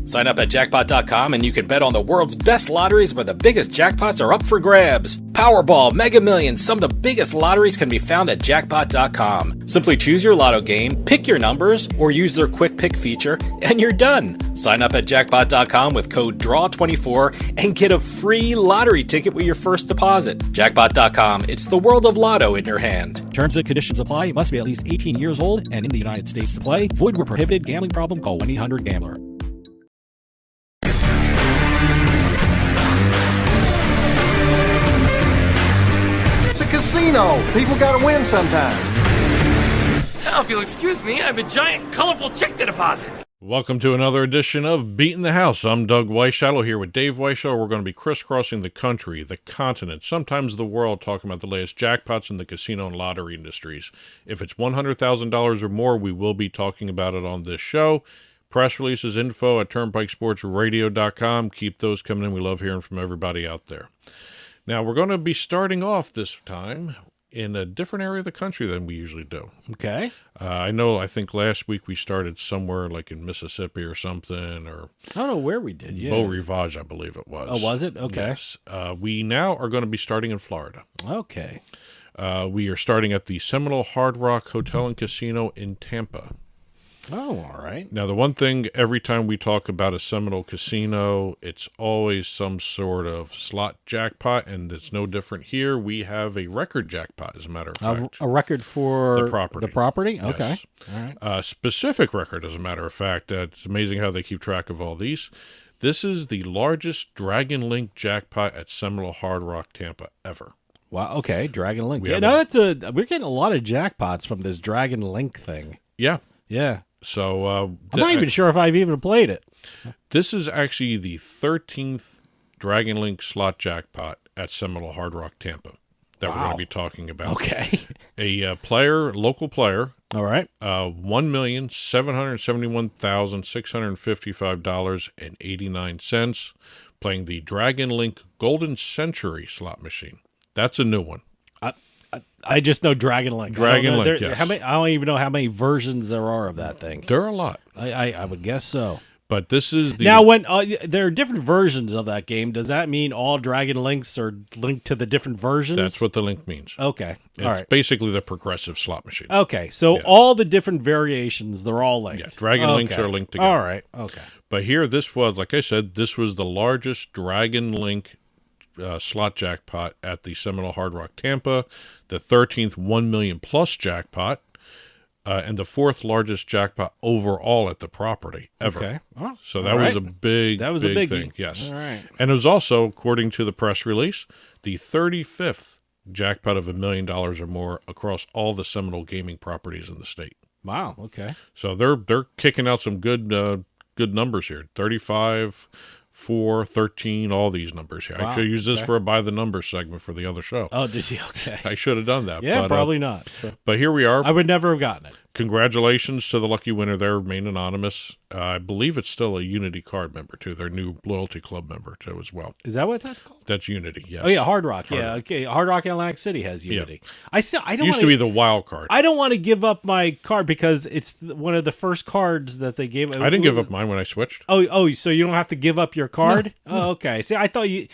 Sign up at jackpot.com and you can bet on the world's best lotteries where the biggest jackpots are up for grabs. Powerball, Mega Millions, some of the biggest lotteries can be found at jackpot.com. Simply choose your lotto game, pick your numbers, or use their quick pick feature, and you're done. Sign up at jackpot.com with code DRAW24 and get a free lottery ticket with your first deposit. Jackpot.com, it's the world of lotto in your hand. Terms and conditions apply. You must be at least 18 years old and in the United States to play. Void where prohibited. Gambling problem? Call 1-800-GAMBLER. It's a casino. People gotta win sometime. Now, if you'll excuse me, I have a giant, colorful check to deposit. Welcome to another edition of Beatin the House. I'm Doug Weischadle here with Dave Weischadle. We're going to be crisscrossing the country, the continent, sometimes the world, talking about the latest jackpots in the casino and lottery industries. If it's $100,000 or more, we will be talking about it on this show. Press releases, info at turnpikesportsradio.com. Keep those coming in. We love hearing from everybody out there. Now, we're going to be starting off this time in a different area of the country than we usually do. Okay. I think last week we started somewhere like in Mississippi or something, or I don't know where we did. Yeah. Beau, Rivage, I believe it was. Oh, was it? Okay. Yes. We now are going to be starting in Florida. Okay. We are starting at the Seminole Hard Rock Hotel and Casino in Tampa. Oh, all right. Now, the one thing, every time we talk about a Seminole casino, it's always some sort of slot jackpot, and it's no different here. We have a record jackpot, as a matter of fact. A record for the property. The property? Yes. Okay. All right. Specific record, as a matter of fact. It's amazing how they keep track of all these. This is the largest Dragon Link jackpot at Seminole Hard Rock, Tampa, ever. Wow. Okay. Dragon Link. We're getting a lot of jackpots from this Dragon Link thing. Yeah. Yeah. So I'm not even sure if I've even played it. This is actually the 13th Dragon Link slot jackpot at Seminole Hard Rock, Tampa, that we're going to be talking about. Okay. A local player, All right. $1,771,655.89, playing the Dragon Link Golden Century slot machine. That's a new one. I just know Dragon Link. Dragon Link, yes. I don't even know how many versions there are of that thing. There are a lot. I would guess so. But this is the... Now, when there are different versions of that game, does that mean all Dragon Links are linked to the different versions? That's what the link means. Okay. It's all right. basically the progressive slot machine. Okay. So Yeah. all the different variations, they're all linked. Yeah, Dragon Links are linked together. All right. Okay. But here, this was, like I said, this was the largest Dragon Link slot jackpot at the Seminole Hard Rock, Tampa, the 13th 1 million plus jackpot, and the 4th largest jackpot overall at the property ever. Okay. Oh, so that was a big, that was big a biggie. thing. Yes. All right. And it was also, according to the press release, the 35th jackpot of $1 million or more across all the Seminole gaming properties in the state. Wow. Okay. So they're kicking out some good numbers here. 35, 4, 13, all these numbers here. Wow. I should use this for a by the numbers segment for the other show. Oh, did you? Okay. I should have done that. Yeah, but, probably not. So. But here we are. I would never have gotten it. Congratulations to the lucky winner there, remain anonymous. I believe it's still a Unity card member, too. Their new loyalty club member, too, as well. Is that what that's called? That's Unity, yes. Oh, yeah, Hard Rock. Hard yeah, Rock. okay. Hard Rock in Atlantic City has Unity. Yeah. I don't used to be the wild card. I don't want to give up my card because it's one of the first cards that they gave. I didn't give up mine when I switched. Oh, so you don't have to give up your card? No. Oh, okay. See, I thought you...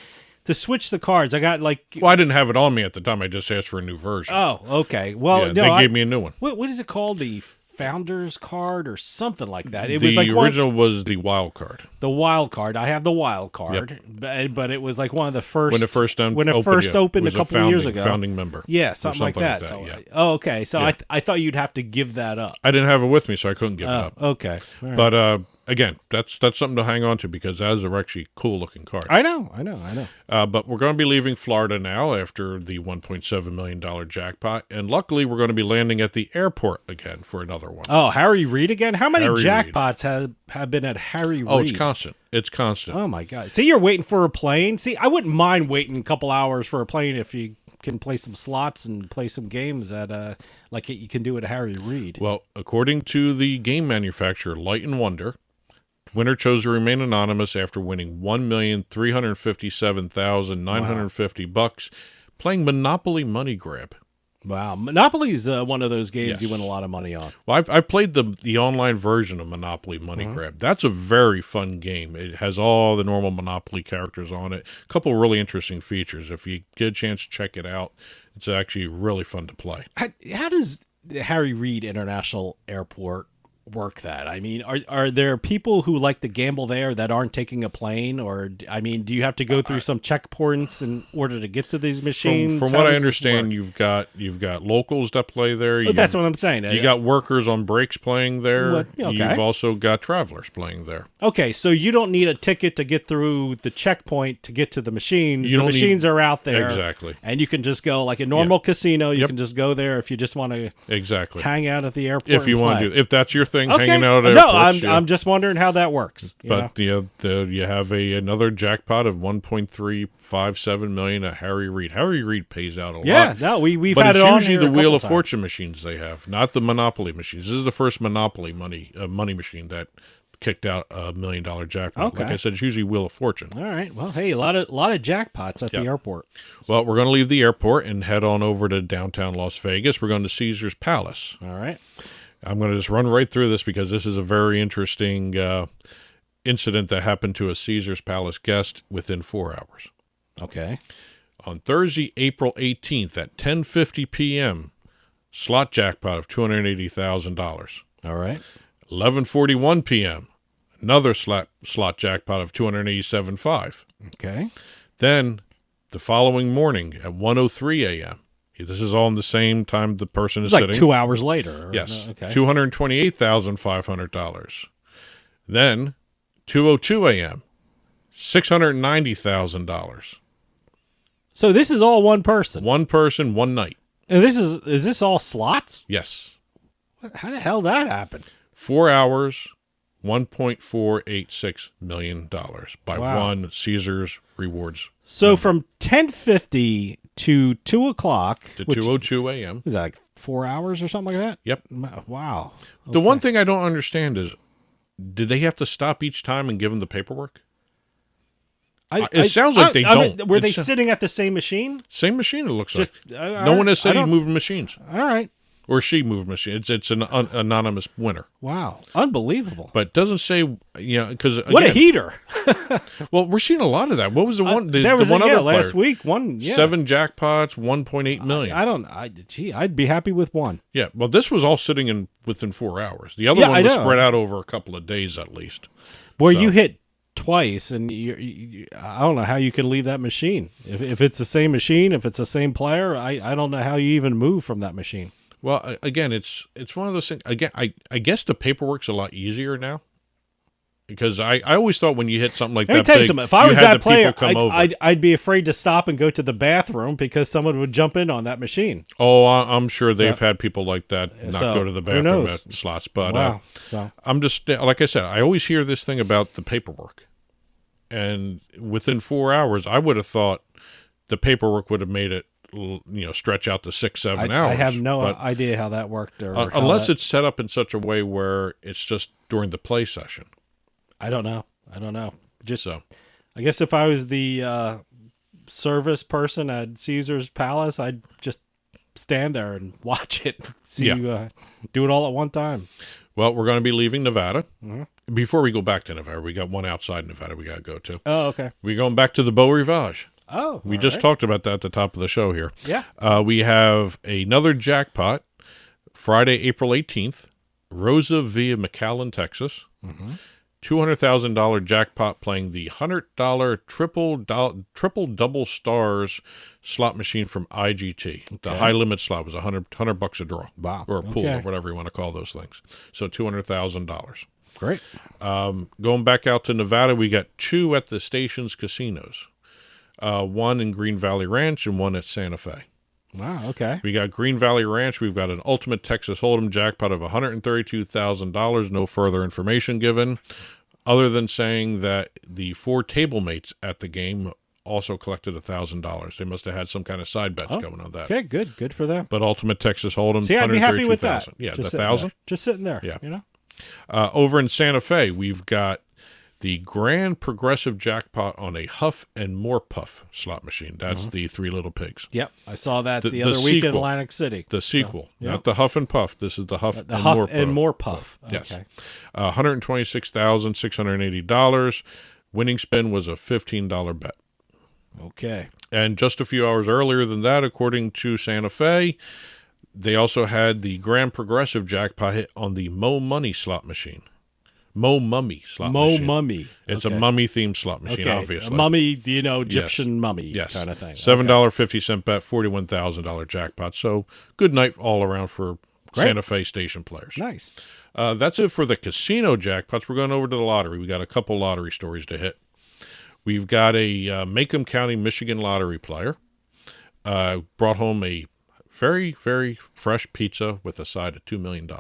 To switch the cards, I got like... Well, I didn't have it on me at the time. I just asked for a new version. Oh, okay. Well, yeah, no, they gave me a new one. What is it called? The Founder's card or something like that? It the was like original was the wild card. The wild card. I have the wild card, but it was like one of the first... When it first opened a couple of years ago. Founding member. Yeah, something like that. Yeah. Oh, okay. So Yeah. I thought you'd have to give that up. I didn't have it with me, so I couldn't give it up. Okay. All right. But again, that's something to hang on to because that is a actually cool-looking card. I know. But we're going to be leaving Florida now after the $1.7 million jackpot, and luckily we're going to be landing at the airport again for another one. Oh, Harry Reid again? How many Harry jackpots have been at Harry Reid? Oh, it's constant. It's constant. Oh, my God. See, you're waiting for a plane? See, I wouldn't mind waiting a couple hours for a plane if you can play some slots and play some games at like you can do at Harry Reid. Well, according to the game manufacturer Light & Wonder, winner chose to remain anonymous after winning $1,357,950 playing Monopoly Money Grab. Wow, Monopoly's one of those games Yes. you win a lot of money on. Well, I've played the online version of Monopoly Money Grab. That's a very fun game. It has all the normal Monopoly characters on it. A couple of really interesting features. If you get a chance to check it out, it's actually really fun to play. How does the Harry Reid International Airport work that? I mean, are there people who like to gamble there that aren't taking a plane, or I mean, do you have to go through some checkpoints in order to get to these machines? From How what I does this understand, work? you've got locals that play there. That's what I'm saying. You got workers on breaks playing there. What? Okay. You've also got travelers playing there. Okay, so you don't need a ticket to get through the checkpoint to get to the machines. You the don't machines need- are out there. Exactly. And you can just go like a normal casino. You Yep. can just go there if you just want to Exactly. hang out at the airport. If you and want play. to do, if that's your thing, Okay. hanging out at No, airports. I'm just wondering how that works. you know? But you have another jackpot of $1.357 million at Harry Reid. Harry Reid pays out a Yeah, lot. no, we've But had it's it on usually here the a Wheel couple of times. Fortune machines they have, not the Monopoly machines. This is the first Monopoly money machine that kicked out $1 million jackpot. Okay. Like I said, it's usually Wheel of Fortune. All right. Well, hey, a lot of jackpots at the Yep. airport. Well, we're going to leave the airport and head on over to downtown Las Vegas. We're going to Caesar's Palace. All right. I'm going to just run right through this because this is a very interesting incident that happened to a Caesar's Palace guest within 4 hours. Okay. On Thursday, April 18th at 10:50 p.m., slot jackpot of $280,000. All right. 11:41 p.m., another slot jackpot of $287,500. Okay. Then the following morning at 1:03 a.m., this is all in the same time the person is It's like sitting. 2 hours later. Yes. Okay. $228,500. Then 2:02 a.m., $690,000. So this is all one person. One person, one night. And is this all slots? Yes. How the hell that happened? 4 hours, $1.486 million by Wow. one Caesars Rewards So from 10:50 to 2 o'clock to which 2:02 a.m. is that like 4 hours or something like that? Yep. Wow. The one thing I don't understand is, did they have to stop each time and give them the paperwork? It sounds like they don't. Were they It's- sitting at the same machine? Same machine, it looks Just like. No one has said he moved machines. All right. Or she moved machines. It's an anonymous winner. Wow. Unbelievable. But it doesn't say, because What a heater. Well, we're seeing a lot of that. What was the one? There was the one a, other last player. week. One, yeah. 7 jackpots, $1.8 million. I'd be happy with one. Yeah, well, this was all sitting within 4 hours. The other Yeah, one I was know. spread out over a couple of days at least. Boy, So- you hit twice, and I don't know how you can leave that machine. If it's the same machine, if it's the same player, I don't know how you even move from that machine. Well, again, it's one of those things. Again, I guess the paperwork's a lot easier now. Because I always thought when you hit something like Let me that tell you big, something. If I was had that the people player, come over. I'd be afraid to stop and go to the bathroom because someone would jump in on that machine. Oh, I'm sure they've had people like that not So, go to the who bathroom knows? at slots. But Wow. So I'm just, like I said, I always hear this thing about the paperwork. And within 4 hours, I would have thought the paperwork would have made it, stretch out to 6-7 hours. I have no But, idea how that worked, or how unless that- it's set up in such a way where it's just during the play session. I don't know. Just So, I guess if I was the service person at Caesar's Palace, I'd just stand there and watch it. See, Yeah. do it all at one time. well, we're going to be leaving Nevada. Before we go back to Nevada, we got one outside Nevada we got to go to. Oh, okay. We're going back to the Beau Rivage. Oh, We all just right. talked about that at the top of the show here. Yeah. We have another jackpot, Friday, April 18th, Rosa via McAllen, Texas. $200,000 jackpot playing the $100 triple double stars slot machine from IGT. The high limit slot was $100 a draw. Wow. Or a pool, Okay. or whatever you want to call those things. So $200,000. Great. Going back out to Nevada, we got 2 at the station's casinos. One in Green Valley Ranch and one at Santa Fe. Wow. Okay. We got Green Valley Ranch. We've got an Ultimate Texas Hold'em jackpot of $132,000. No further information given, other than saying that the 4 table mates at the game also collected $1,000. They must have had some kind of side bets going on that. Okay. Good for them. But Ultimate Texas Hold'em, See, I'd be happy with that. Yeah, Just the sitting 1,000. there. Just sitting there. Yeah. You know. Over in Santa Fe, we've got the Grand Progressive Jackpot on a Huff and More Puff slot machine. That's the Three Little Pigs. Yep, I saw that the other week in Atlantic City. The sequel, not the Huff and Puff. This is the Huff and More Puff. Yes, okay. $126,680. Winning spin was a $15 bet. Okay. And just a few hours earlier than that, according to Santa Fe, they also had the Grand Progressive Jackpot hit on the Mo Money slot machine. Mo Mummy slot machine. Mo Mummy. It's a mummy-themed slot machine, obviously. A mummy, Egyptian mummy kind of thing. $7.50 bet, $41,000 jackpot. So good night all around for Santa Fe station players. Nice. That's it for the casino jackpots. We're going over to the lottery. We got a couple lottery stories to hit. We've got a Macomb County, Michigan lottery player. Brought home a very, very fresh pizza with a side of $2 million.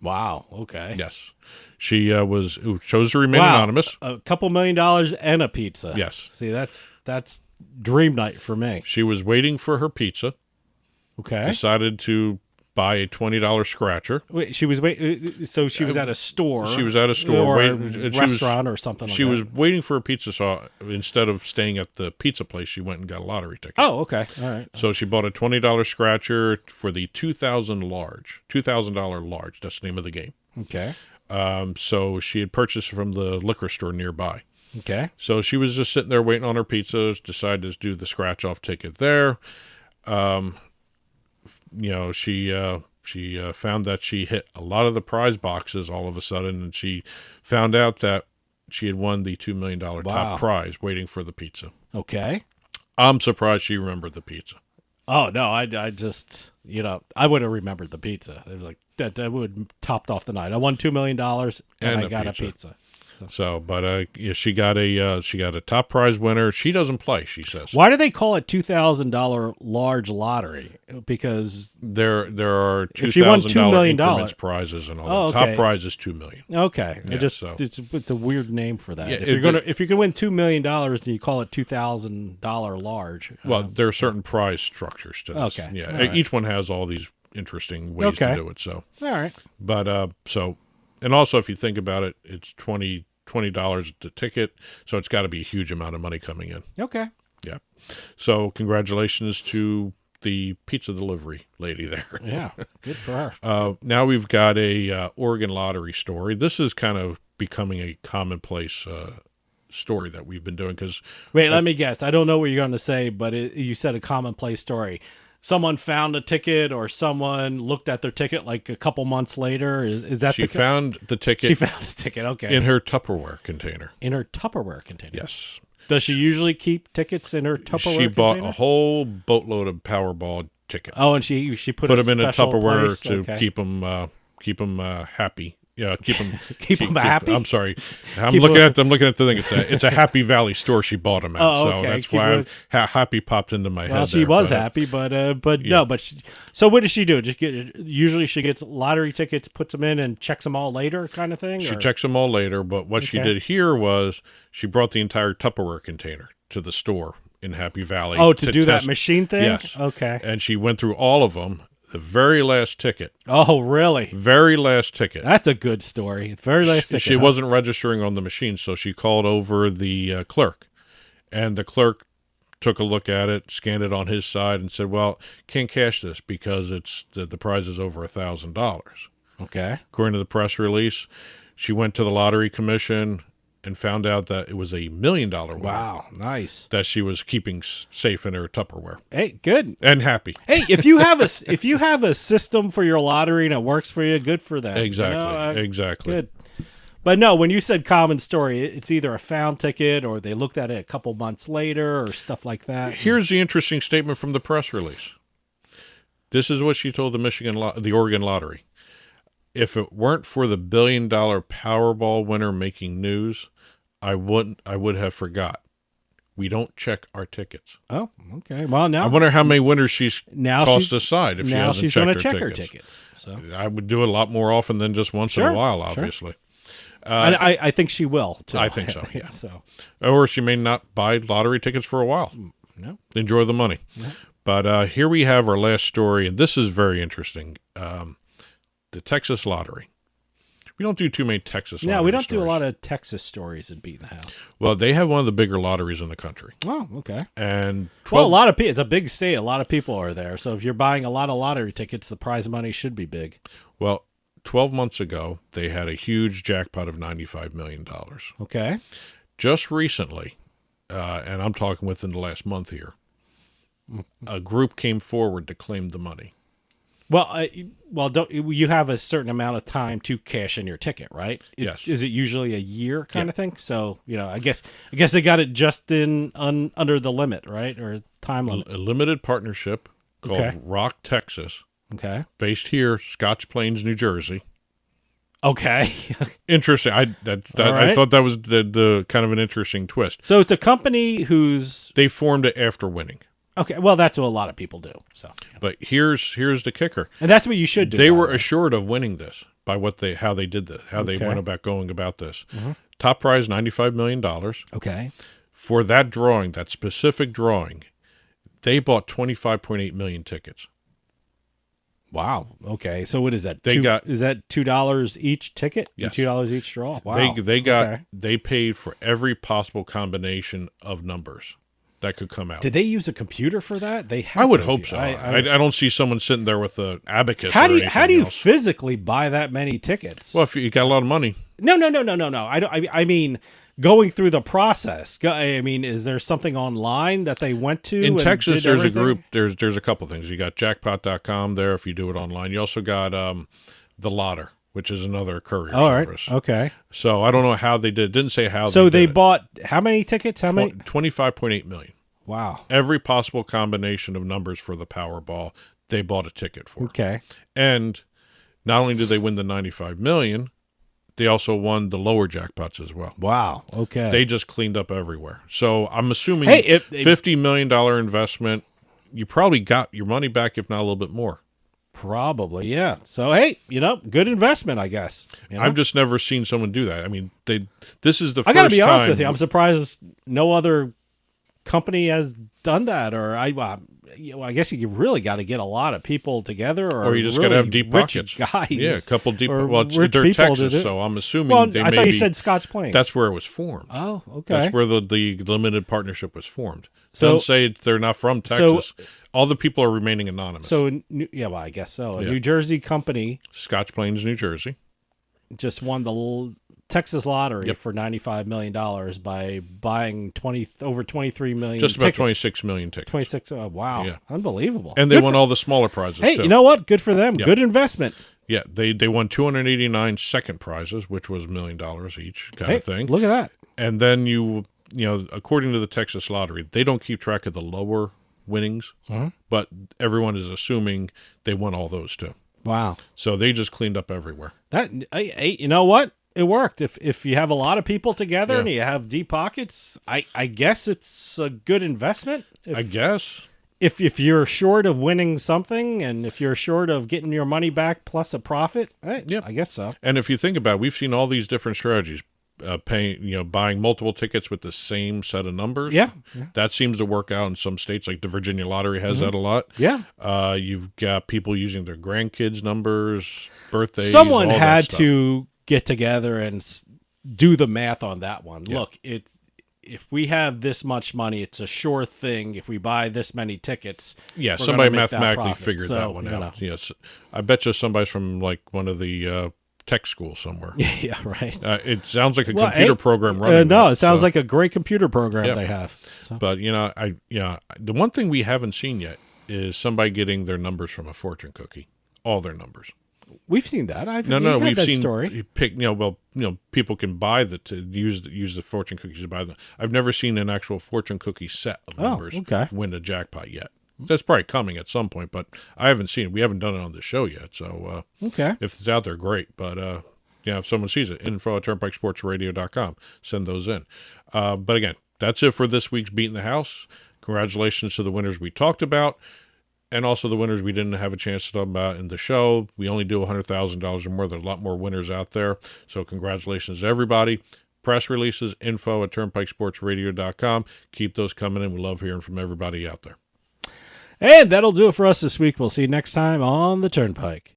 Wow. Okay. Yes. She chose to remain anonymous. A couple $1 million and a pizza. Yes. See, that's dream night for me. She was waiting for her pizza. Okay. Decided to buy a $20 scratcher. Wait, she was so she was at a store. She was at a store, or a restaurant or something like that. She was waiting for a pizza, so instead of staying at the pizza place, she went and got a lottery ticket. Oh, okay. All right. So she bought a $20 scratcher for the $2,000 large. That's the name of the game. Okay. So she had purchased from the liquor store nearby. Okay. So she was just sitting there waiting on her pizza, decided to do the scratch-off ticket there. She found that she hit a lot of the prize boxes all of a sudden, and she found out that she had won the $2 million top prize waiting for the pizza. Okay. I'm surprised she remembered the pizza. Oh, no, I just, I would have remembered the pizza. It was like, that would have topped off the night. I won $2 million, and I got a pizza. So, but she got a top prize winner. She doesn't play, she says. Why do they call it $2,000 large lottery? Because there are $2,000 increments prizes and all that. Top prize is $2 million. Okay, Yeah, it's a weird name for that. Yeah, if you're gonna win $2 million, then you call it $2,000 large. Well, there are certain prize structures to this. Okay, Yeah, right. Each one has all these interesting ways to do it. So, all right, but and also if you think about it, it's $20 the ticket, so it's got to be a huge amount of money coming in. Okay. Yeah. So congratulations to the pizza delivery lady there. Yeah, good for her. Now we've got a Oregon lottery story. This is kind of becoming a commonplace story that we've been doing. Wait, let me guess. I don't know what you're going to say, but you said a commonplace story. Someone found a ticket, or someone looked at their ticket like a couple months later. Is that she found the ticket? She found a ticket. Okay, in her Tupperware container. In her Tupperware container. Yes. Does she usually keep tickets in her Tupperware container? She bought a whole boatload of Powerball tickets. Oh, and she put them in a Tupperware place? to Okay. keep them happy. Yeah, keep them happy. I'm sorry. I'm looking at the thing. It's a Happy Valley store she bought them at. Oh, okay. So that's why happy popped into my head. Well, she was happy, but yeah. no. So what does she do? Usually she gets lottery tickets, puts them in, and checks them all later, kind of thing. She checks them all later. But what she did here was she brought the entire Tupperware container to the store in Happy Valley. Oh, to do that machine thing. Yes. Okay. And she went through all of them. The very last ticket. Oh, really? Very last ticket. That's a good story. Very last ticket. She wasn't registering on the machine, so she called over the clerk. And the clerk took a look at it, scanned it on his side, and said, well, can't cash this because it's the prize is over $1,000. Okay. According to the press release, she went to the Lottery Commission and found out that it was $1 million winner. Wow, nice. That she was keeping safe in her Tupperware. Hey, good. And happy. Hey, if you have a system for your lottery and it works for you, good for that. Exactly. Exactly. Good. But no, when you said common story, it's either a found ticket or they looked at it a couple months later or stuff like that. Here's the interesting statement from the press release. This is what she told the Oregon Lottery. If it weren't for the $1 billion Powerball winner making news, I would have forgot. We don't check our tickets. Oh, okay. Well, now I wonder how many winners she's tossed aside if she hasn't checked her tickets. So I would do it a lot more often than just once in a while, obviously. Sure. I think she will, too. I think so, yeah. So. Or she may not buy lottery tickets for a while. No. Enjoy the money. No. But here we have our last story, and this is very interesting. The Texas Lottery We don't do too many Texas No, lottery we don't stories. do a lot of Texas stories in Beatin the House. Well, they have one of the bigger lotteries in the country. Oh, okay. And Well, a lot of people. It's a big state. A lot of people are there. So if you're buying a lot of lottery tickets, the prize money should be big. Well, 12 months ago, they had a huge jackpot of $95 million. Okay. Just recently, and I'm talking within the last month here, a group came forward to claim the money. Well, don't you have a certain amount of time to cash in your ticket, right? Yes. Is it usually a year kind Yeah. of thing? So I guess they got it just under the limit, right, or time limit. A limited partnership called Okay. Rock Texas, Okay. based here, Scotch Plains, New Jersey. Okay. Interesting. I right. thought that was the kind of an interesting twist. So it's a company who's They formed it after winning. okay. Well, that's what a lot of people do. So, But here's the kicker. and that's what you should do. They by were the way. assured of winning this by how they did this, how they Okay. went about going about this. Top prize $95 million. Okay. For that drawing, that specific drawing, they bought 25.8 million tickets. Wow. Okay. So what is that? Is that $2 each ticket? Yes. $2 each draw. Wow. They Okay. paid for every possible combination of numbers that could come out. Did they use a computer for that? They. Had I would to hope have- so. I- I don't see someone sitting there with an abacus. How or do you anything else. physically buy that many tickets? Well, if you got a lot of money, No. I don't. I mean, going through the process. I mean, is there something online that they went to in and Texas, did there's everything? a group. There's a couple things. You got jackpot.com there if you do it online. You also got the Lotter, which is another courier All right. service. Okay. So I don't know how they did. It didn't say how. So they did it. bought how many tickets? How many? 25.8 million. Wow. Every possible combination of numbers for the Powerball, they bought a ticket for. Okay. And not only did they win the 95 million, they also won the lower jackpots as well. Wow. Okay. They just cleaned up everywhere. So I'm assuming Hey, $50 million investment, you probably got your money back, if not a little bit more. Probably, yeah. So hey, good investment, I guess. I've just never seen someone do that. I mean, this is the I first got to be honest time- with you. I'm surprised no other company has done that. Or I guess you really got to get a lot of people together, or you just really got to have deep rich pockets. guys. Yeah, a couple deep. or Well, rich they're people to Texas, do- so I'm assuming Well, they I thought you said Scotch Plains. That's where it was formed. Oh, okay. That's where the limited partnership was formed. So- Don't say they're not from Texas. All the people are remaining anonymous. So, I guess so. A Yeah. New Jersey company Scotch Plains, New Jersey. just won the Texas lottery Yep. for $95 million by buying over 23 million. Just about tickets. 26 million tickets. 26. Oh, wow. Yeah. Unbelievable. And they Good won for- all the smaller prizes, Hey, too. you know what? Good for them. Yep. Good investment. Yeah, they won 289 second prizes, which was $1 million each kind Hey, of thing. look at that. And then according to the Texas Lottery, they don't keep track of the lower winnings, but everyone is assuming they won all those too. Wow. So they just cleaned up everywhere. Hey, you know what? It worked. If you have a lot of people together Yeah. and you have deep pockets, I guess it's a good investment. I guess. If you're short of winning something, and if you're short of getting your money back plus a profit, Yep. I guess so. And if you think about it, we've seen all these different strategies. Buying multiple tickets with the same set of numbers. Yeah. That seems to work out in some states, like the Virginia Lottery has that a lot. Yeah. You've got people using their grandkids' numbers, birthdays. Someone all that had stuff. to get together and do the math on that one. Yeah. Look, if we have this much money, it's a sure thing. If we buy this many tickets, Yeah, we're somebody gonna make that mathematically profit. figured So, that one you know. out. Yes, I bet you somebody's from like one of the tech schools somewhere. Yeah, right. It sounds like a Well, computer hey, program running. no, that, it sounds so- like a great computer program Yep. they have. So. But the one thing we haven't seen yet is somebody getting their numbers from a fortune cookie, all their numbers. We've seen that. We've had that seen story. you pick. People can buy to use the fortune cookies to buy them. I've never seen an actual fortune cookie set of numbers okay. win a jackpot yet. That's probably coming at some point, but I haven't seen it. We haven't done it on the show yet, so Okay. if it's out there, great. But if someone sees it, info@turnpikesportsradio.com, send those in. But again, that's it for this week's Beatin the House. Congratulations to the winners we talked about, and also the winners we didn't have a chance to talk about in the show. We only do $100,000 or more. There's a lot more winners out there, so congratulations to everybody. Press releases, info@turnpikesportsradio.com. Keep those coming in. We love hearing from everybody out there. And that'll do it for us this week. We'll see you next time on the Turnpike.